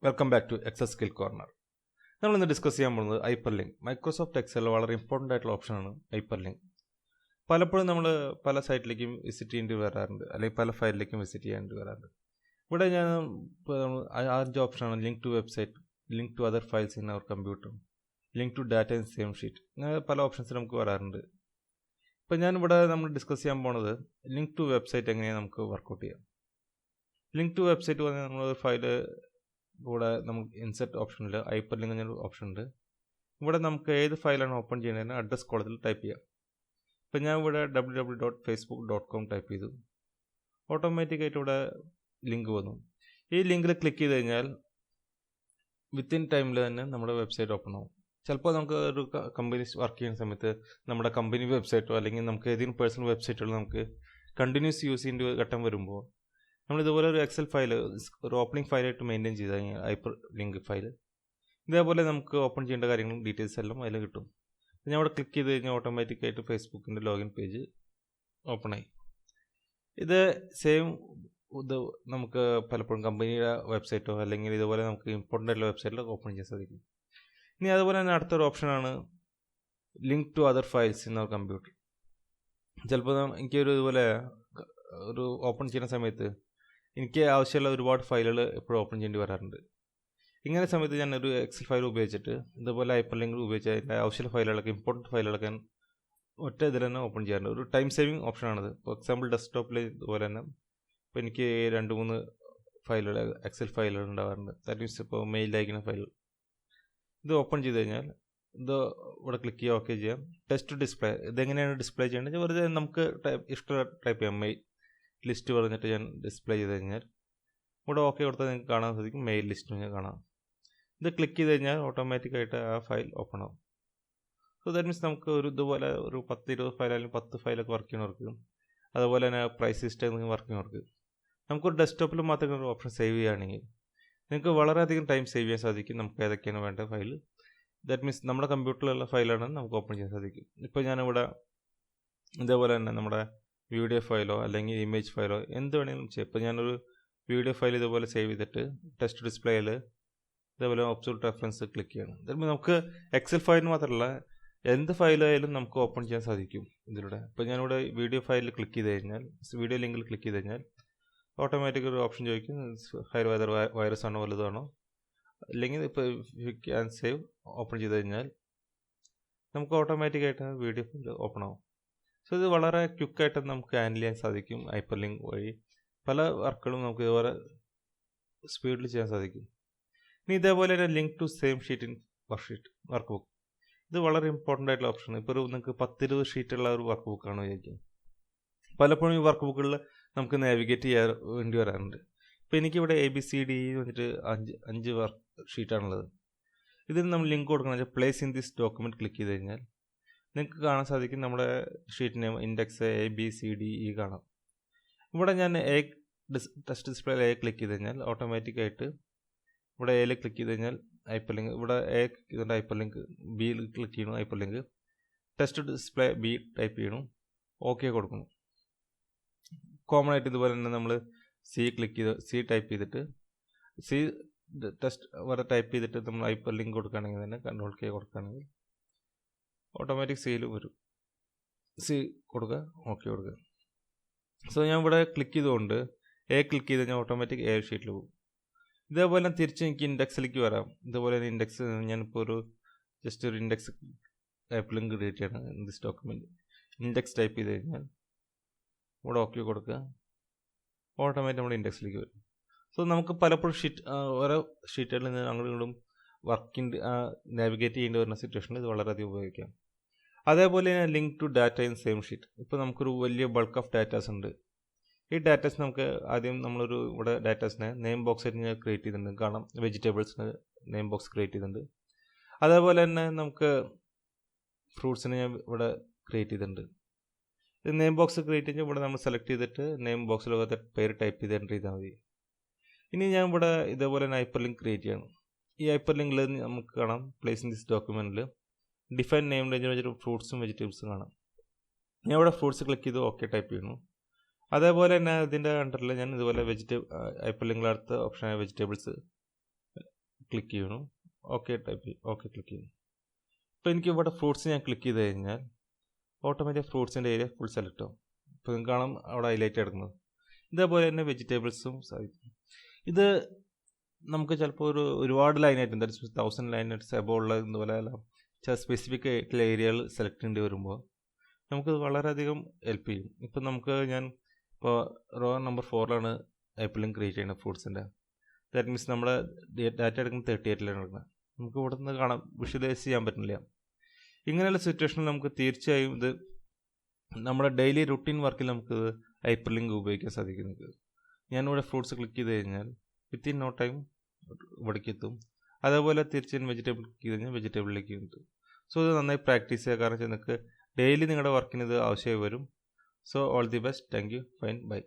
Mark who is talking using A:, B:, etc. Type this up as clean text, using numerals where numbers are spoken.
A: Welcome back to Excel skill corner. നമ്മളിന്ന് discuss ചെയ്യാൻ പോകുന്നത് ഹൈപ്പർ ലിങ്ക്. മൈക്രോസോഫ്റ്റ് എക്സൽ വളരെ ഇമ്പോർട്ടൻ്റ് ആയിട്ടുള്ള ഓപ്ഷനാണ് ഹൈപ്പർ ലിങ്ക്. പലപ്പോഴും നമ്മൾ പല സൈറ്റിലേക്കും വിസിറ്റ് ചെയ്യേണ്ടി വരാറുണ്ട്, അല്ലെങ്കിൽ പല ഫയലിലേക്കും വിസിറ്റ് ചെയ്യേണ്ടി വരാറുണ്ട്. ഇവിടെ ഞാൻ ആദ്യ ഓപ്ഷനാണ് link to website, link to other files in our computer, link to data in same sheet. ഇങ്ങനെ പല ഓപ്ഷൻസ് നമുക്ക് വരാറുണ്ട്. ഇപ്പം ഞാനിവിടെ നമ്മൾ ഡിസ്കസ് ചെയ്യാൻ പോകുന്നത് ലിങ്ക് ടു വെബ്സൈറ്റ് എങ്ങനെയാണ് നമുക്ക് വർക്കൗട്ട് ചെയ്യാം. ലിങ്ക് ടു വെബ്സൈറ്റ് പറഞ്ഞാൽ നമ്മളൊരു ഫയൽ ഇവിടെ നമുക്ക് ഇൻസെർട്ട് ഓപ്ഷനിൽ ഹൈപ്പർ ലിങ്ക് എന്നൊരു ഓപ്ഷൻ ഉണ്ട്. ഇവിടെ നമുക്ക് ഏത് ഫയലാണ് ഓപ്പൺ ചെയ്യുന്നതിന് അഡ്രസ് കോളത്തിൽ ടൈപ്പ് ചെയ്യാം. ഇപ്പം ഞാൻ ഇവിടെ www.facebook.com ടൈപ്പ് ചെയ്തു. ഓട്ടോമാറ്റിക്കായിട്ട് ഇവിടെ ലിങ്ക് വന്നു. ഈ ലിങ്കിൽ ക്ലിക്ക് ചെയ്ത് കഴിഞ്ഞാൽ വിത്തിൻ ടൈമിൽ തന്നെ നമ്മുടെ വെബ്സൈറ്റ് ഓപ്പൺ ആവും. ചിലപ്പോൾ നമുക്ക് ഒരു കമ്പനി വർക്ക് ചെയ്യുന്ന സമയത്ത് നമ്മുടെ കമ്പനി വെബ്സൈറ്റോ അല്ലെങ്കിൽ നമുക്ക് ഏതെങ്കിലും പേഴ്സണൽ വെബ്സൈറ്റുകളോ നമുക്ക് കണ്ടിന്യൂസ് യൂസ് ചെയ്യേണ്ട ഘട്ടം വരുമ്പോൾ നമ്മളിതുപോലെ ഒരു എക്സൽ ഫയൽ ഒരു ഓപ്പണിംഗ് ഫയലായിട്ട് മെയിൻറ്റെയിൻ ചെയ്ത് കഴിഞ്ഞാൽ ഹൈപ്പർ ലിങ്ക് ഫയൽ ഇതേപോലെ നമുക്ക് ഓപ്പൺ ചെയ്യേണ്ട കാര്യങ്ങളും ഡീറ്റെയിൽസ് എല്ലാം അതിൽ കിട്ടും. ഞാൻ ഇവിടെ ക്ലിക്ക് ചെയ്ത് കഴിഞ്ഞാൽ ഓട്ടോമാറ്റിക്കായിട്ട് ഫേസ്ബുക്കിൻ്റെ ലോഗിൻ പേജ് ഓപ്പണായി. ഇത് സെയിം ഇത് നമുക്ക് പലപ്പോഴും കമ്പനിയുടെ വെബ്സൈറ്റോ അല്ലെങ്കിൽ ഇതുപോലെ നമുക്ക് ഇമ്പോർട്ടൻ്റ് ആയിട്ടുള്ള വെബ്സൈറ്റിലോ ഓപ്പൺ ചെയ്യാൻ സാധിക്കും. ഇനി അതുപോലെ തന്നെ അടുത്തൊരു ഓപ്ഷനാണ് link to other files in our computer. ചിലപ്പോൾ എനിക്കൊരു ഇതുപോലെ ഒരു ഓപ്പൺ ചെയ്യുന്ന സമയത്ത് എനിക്ക് ആവശ്യമുള്ള ഒരുപാട് ഫയലുകൾ എപ്പോഴും ഓപ്പൺ ചെയ്യേണ്ടി വരാറുണ്ട്. ഇങ്ങനെ സമയത്ത് ഞാൻ ഒരു എക്സൽ ഫയൽ ഉപയോഗിച്ചിട്ട് ഇതുപോലെ ഹൈപ്പർ ലിങ്ക് ഉപയോഗിച്ച് അതിൻ്റെ ആവശ്യമുള്ള ഫയലുകളൊക്കെ ഇമ്പോർട്ടൻറ്റ് ഫയലുകളൊക്കെ ഒറ്റ ഇതിൽ തന്നെ ഓപ്പൺ ചെയ്യാറുണ്ട്. ഒരു ടൈം സേവിങ് ഓപ്ഷനാണത്. ഫോർ എക്സാമ്പിൾ ഡെസ്ക്ടോപ്പിൽ ഇതുപോലെ തന്നെ ഇപ്പോൾ എനിക്ക് 2-3 ഫയലുകൾ എക്സൽ ഫയലുകൾ ഉണ്ടാവാറുണ്ട്. ദാറ്റ് മീൻസ് ഇപ്പോൾ മെയിൽ അയക്കുന്ന ഫയൽ ഇത് ഓപ്പൺ ചെയ്ത് കഴിഞ്ഞാൽ ഇത് ഇവിടെ ക്ലിക്ക് ചെയ്യുക, ഓക്കെ ചെയ്യാം. ടെസ്റ്റ് ഡിസ്പ്ലേ ഇതെങ്ങനെയാണ് ഡിസ്പ്ലേ ചെയ്യേണ്ടത് വെറുതെ നമുക്ക് ഇഷ്ടമുള്ള ടൈപ്പ് ചെയ്യാം. മെയിൽ ലിസ്റ്റ് പറഞ്ഞിട്ട് ഞാൻ ഡിസ്പ്ലേ ചെയ്ത് കഴിഞ്ഞാൽ ഇവിടെ ഓക്കെ കൊടുത്താൽ നിങ്ങൾക്ക് കാണാൻ സാധിക്കും. മെയിൽ ലിസ്റ്റ് നിങ്ങൾക്ക് കാണാം. ഇത് ക്ലിക്ക് ചെയ്ത് കഴിഞ്ഞാൽ ഓട്ടോമാറ്റിക്കായിട്ട് ആ ഫയൽ ഓപ്പൺ ആവും. സോ ദാറ്റ് മീൻസ് നമുക്ക് ഒരു ഇതുപോലെ ഒരു 10-20 ഫയൽ അല്ലെങ്കിൽ 10 ഫയലൊക്കെ വർക്ക് ചെയ്യുന്നവർക്ക്, അതുപോലെ തന്നെ പ്രൈസ് സിസ്റ്റം വർക്ക് ചെയ്യുന്നവർക്ക് നമുക്കൊരു ഡെസ്ക്ടോപ്പിൽ മാത്രമേ ഒരു ഓപ്ഷൻ സേവ് ചെയ്യുകയാണെങ്കിൽ നിങ്ങൾക്ക് വളരെയധികം ടൈം സേവ് ചെയ്യാൻ സാധിക്കും. നമുക്ക് ഏതൊക്കെയാണ് വേണ്ട ഫയൽ, ദാറ്റ് മീൻസ് നമ്മുടെ കമ്പ്യൂട്ടറിലുള്ള ഫയലാണ് നമുക്ക് ഓപ്പൺ ചെയ്യാൻ സാധിക്കും. ഇപ്പോൾ ഞാനിവിടെ ഇതേപോലെ തന്നെ നമ്മുടെ വീഡിയോ ഫയലോ അല്ലെങ്കിൽ ഇമേജ് ഫയലോ എന്ത് വേണമെങ്കിലും ചെയ്യാം. ഇപ്പോൾ ഞാനൊരു വീഡിയോ ഫയൽ ഇതുപോലെ സേവ് ചെയ്തിട്ട് ടെസ്റ്റ് ഡിസ്പ്ലേയിൽ ഇതേപോലെ ഒബ്സർവ് റെഫറൻസ് ക്ലിക്ക് ചെയ്യണം. അതുകൊണ്ട് നമുക്ക് എക്സൽ ഫയലിന് മാത്രമല്ല എന്ത് ഫയലായാലും നമുക്ക് ഓപ്പൺ ചെയ്യാൻ സാധിക്കും ഇതിലൂടെ. ഇപ്പോൾ ഞാനിവിടെ വീഡിയോ ഫയലിൽ ക്ലിക്ക് ചെയ്ത് കഴിഞ്ഞാൽ, വീഡിയോ ലിങ്കിൽ ക്ലിക്ക് ചെയ്ത് കഴിഞ്ഞാൽ ഓട്ടോമാറ്റിക് ഒരു ഓപ്ഷൻ ചോദിക്കും, ഫയൽ വെതർ വൈറസ് ആണോ വലുതാണോ, അല്ലെങ്കിൽ ഇപ്പോൾ ക്യാൻ സേവ് ഓപ്പൺ ചെയ്ത് കഴിഞ്ഞാൽ നമുക്ക് ഓട്ടോമാറ്റിക്കായിട്ട് വീഡിയോ ഫയൽ ഓപ്പൺ ആവും. സോ ഇത് വളരെ ക്വിക്കായിട്ട് നമുക്ക് ഹാൻഡിൽ ചെയ്യാൻ സാധിക്കും. ഹൈപ്പർ ലിങ്ക് വഴി പല വർക്കുകളും നമുക്ക് ഇതുപോലെ സ്പീഡിൽ ചെയ്യാൻ സാധിക്കും. ഇനി ഇതേപോലെ തന്നെ link to same sheet in workbook. ഇത് വളരെ ഇമ്പോർട്ടൻ്റ് ആയിട്ടുള്ള ഓപ്ഷൻ. ഇപ്പോൾ ഒരു നിങ്ങൾക്ക് 10-20 ഷീറ്റുള്ള ഒരു വർക്ക് ബുക്കാണ് വിചാരിക്കും. പലപ്പോഴും ഈ വർക്ക് ബുക്കുകളിൽ നമുക്ക് നാവിഗേറ്റ് ചെയ്യാൻ വേണ്ടി വരാറുണ്ട്. ഇപ്പോൾ എനിക്കിവിടെ ABCD വന്നിട്ട് 5 വർക്ക് ഷീറ്റാണുള്ളത്. ഇതിന് നമ്മൾ ലിങ്ക് കൊടുക്കണം. Place in this document click ചെയ്ത് കഴിഞ്ഞാൽ നിങ്ങൾക്ക് കാണാൻ സാധിക്കും നമ്മുടെ ഷീറ്റ് നെയിം ഇൻഡെക്സ് ABCDE കാണാം. ഇവിടെ ഞാൻ ടെസ്റ്റ് ഡിസ്പ്ലേ ക്ലിക്ക് ചെയ്ത് കഴിഞ്ഞാൽ ഓട്ടോമാറ്റിക്കായിട്ട് ഇവിടെ എയിൽ ക്ലിക്ക് ചെയ്ത് കഴിഞ്ഞാൽ ഹൈപ്പർ ലിങ്ക്, ഇവിടെ ക്ലിക്ക് ചെയ്തിട്ട് ഹൈപ്പർ ലിങ്ക്, ബിയിൽ ക്ലിക്ക് ചെയ്യണം hyper link, test display B type ചെയ്യണം, ഓക്കെ കൊടുക്കണം. കോമൺ ആയിട്ട് ഇതുപോലെ തന്നെ നമ്മൾ C ടൈപ്പ് ചെയ്തിട്ട് ടെസ്റ്റ് വരെ ടൈപ്പ് ചെയ്തിട്ട് നമ്മൾ ഹൈപ്പർ ലിങ്ക് കൊടുക്കുകയാണെങ്കിൽ തന്നെ കൺട്രോൾ K കൊടുക്കുകയാണെങ്കിൽ ഓട്ടോമാറ്റിക് സിയിൽ വരും. C കൊടുക്കുക, ഓക്കെ കൊടുക്കുക. സോ ഞാൻ ഇവിടെ ക്ലിക്ക് ചെയ്തുകൊണ്ട് ക്ലിക്ക് ചെയ്ത് കഴിഞ്ഞാൽ ഓട്ടോമാറ്റിക് ഷീറ്റിൽ പോകും. ഇതേപോലെ തിരിച്ച് എനിക്ക് ഇൻഡെക്സിലേക്ക് വരാം. ഇതുപോലെ ഇൻഡെക്സ് ഞാനിപ്പോൾ ഒരു ജസ്റ്റ് ഒരു ഇൻഡെക്സ് ടൈപ്പ് ലിങ്ക് ക്രിയേറ്റ് ചെയ്യണം. ദിസ് ഡോക്യുമെൻറ്റ് ഇൻഡെക്സ് ടൈപ്പ് ചെയ്ത് കഴിഞ്ഞാൽ ഇവിടെ ഓക്കെ കൊടുക്കുക, ഓട്ടോമാറ്റിക് നമ്മുടെ ഇൻഡെക്സിലേക്ക് വരും. സോ നമുക്ക് പലപ്പോഴും ഓരോ ഷീറ്റുകളിൽ നിന്ന് അങ്ങോട്ടും വർക്കിൻ്റെ നാവിഗേറ്റ് ചെയ്യേണ്ടി വരുന്ന സിറ്റുവേഷനിൽ ഇത് വളരെയധികം ഉപയോഗിക്കാം. അതേപോലെ തന്നെ link to data in same sheet. ഇപ്പോൾ നമുക്കൊരു വലിയ ബൾക്ക് ഓഫ് ഡാറ്റാസ് ഉണ്ട്. ഈ ഡാറ്റാസ് നമുക്ക് ആദ്യം നമ്മളൊരു ഇവിടെ ഡാറ്റാസിനെ നെയിം ബോക്സ് ആയിട്ട് ഞാൻ ക്രിയേറ്റ് ചെയ്തിട്ടുണ്ട്. കാണാം, വെജിറ്റബിൾസിന് നെയിം ബോക്സ് ക്രിയേറ്റ് ചെയ്തിട്ടുണ്ട്. അതേപോലെ തന്നെ നമുക്ക് ഫ്രൂട്ട്സിന് ഞാൻ ഇവിടെ ക്രിയേറ്റ് ചെയ്തിട്ടുണ്ട്. ഇത് നെയിം ബോക്സ് ക്രിയേറ്റ് ചെയ്യുമ്പോൾ ഇവിടെ നമ്മൾ സെലക്ട് ചെയ്തിട്ട് നെയിം ബോക്സിലൊക്കെ പേര് ടൈപ്പ് ചെയ്ത് എൻ്റർ ചെയ്താൽ മതി. ഇനി ഞാൻ ഇവിടെ ഇതേപോലെ തന്നെ ഹൈപ്പർ ലിങ്ക് ക്രിയേറ്റ് ചെയ്യണം. ഈ ഹൈപ്പർ ലിങ്കിൽ നമുക്ക് കാണാം പ്ലേസ് ഇൻ ദിസ് ഡോക്യുമെൻറ്റിൽ ഡിഫൈൻ നെയിം റേഞ്ച് വെച്ചിട്ട് ഫ്രൂട്ട്സും വെജിറ്റബിൾസും കാണാം. ഞാൻ ഇവിടെ ഫ്രൂട്ട്സ് ക്ലിക്ക് ചെയ്ത് ഓക്കെ ടൈപ്പ് ചെയ്യണം. അതേപോലെ തന്നെ ഇതിൻ്റെ അണ്ടറിൽ ഞാൻ ഇതുപോലെ ഹൈപ്പർ ലിങ്കിലെ അടുത്ത ഓപ്ഷനായ വെജിറ്റബിൾസ് ക്ലിക്ക് ചെയ്യണം. ഓക്കെ ക്ലിക്ക് ചെയ്യണം. ഇപ്പോൾ എനിക്ക് ഇവിടെ ഫ്രൂട്ട്സ് ഞാൻ ക്ലിക്ക് ചെയ്ത് കഴിഞ്ഞാൽ ഓട്ടോമാറ്റിക് ഫ്രൂട്ട്സിൻ്റെ ഏരിയ ഫുൾ സെലക്ട് ആവും. ഇപ്പോൾ നിങ്ങൾക്ക് കാണാം അവിടെ ഹൈലൈറ്റ് കിടക്കുന്നത്. ഇതേപോലെ തന്നെ വെജിറ്റബിൾസും സാധിക്കും. ഇത് നമുക്ക് ചിലപ്പോൾ ഒരുപാട് ലൈനായിട്ട് 1000 ലൈനായിട്ട് എബോ ഉള്ള ഇതുപോലെ ചില സ്പെസിഫിക് ആയിട്ടുള്ള ഏരിയകൾ സെലക്ട് ചെയ്യേണ്ടി വരുമ്പോൾ നമുക്ക് വളരെയധികം ഹെൽപ്പ് ചെയ്യും. ഇപ്പം ഞാൻ ഇപ്പോൾ റോ നമ്പർ 4ലാണ് ഹൈപ്പർലിങ്ക് ക്രിയേറ്റ് ചെയ്യുന്നത് ഫ്രൂട്ട്സിൻ്റെ. ദാറ്റ് മീൻസ് നമ്മുടെ ഡാറ്റ എടുക്കുന്നത് 38ലാണ് എടുക്കുന്നത്. നമുക്ക് ഇവിടെ നിന്ന് കാണാം, വിഷ്വലൈസ് ചെയ്യാൻ പറ്റുന്നില്ല. ഇങ്ങനെയുള്ള സിറ്റുവേഷനിൽ നമുക്ക് തീർച്ചയായും ഇത് നമ്മുടെ ഡെയിലി റുട്ടീൻ വർക്കിൽ നമുക്ക് ഹൈപ്പർലിങ്ക് ഉപയോഗിക്കാൻ സാധിക്കുന്നത്. ഞാനിവിടെ ഫ്രൂട്ട്സ് ക്ലിക്ക് ചെയ്ത് കഴിഞ്ഞാൽ വിത്തിൻ നോ ടൈം ഇവിടേക്ക് എത്തും. അതേപോലെ തീർച്ചയായും വെജിറ്റബിൾ ക്ലിക്ക് ചെയ്ത് കഴിഞ്ഞാൽ വെജിറ്റബിളിലേക്ക് എത്തും. സോ ഇത് നന്നായി പ്രാക്ടീസ് ചെയ്യുക. കാരണം നിങ്ങൾക്ക് ഡെയിലി നിങ്ങളുടെ വർക്കിന് ഇത് ആവശ്യമായി വരും. So all the best. Thank you. Fine. By.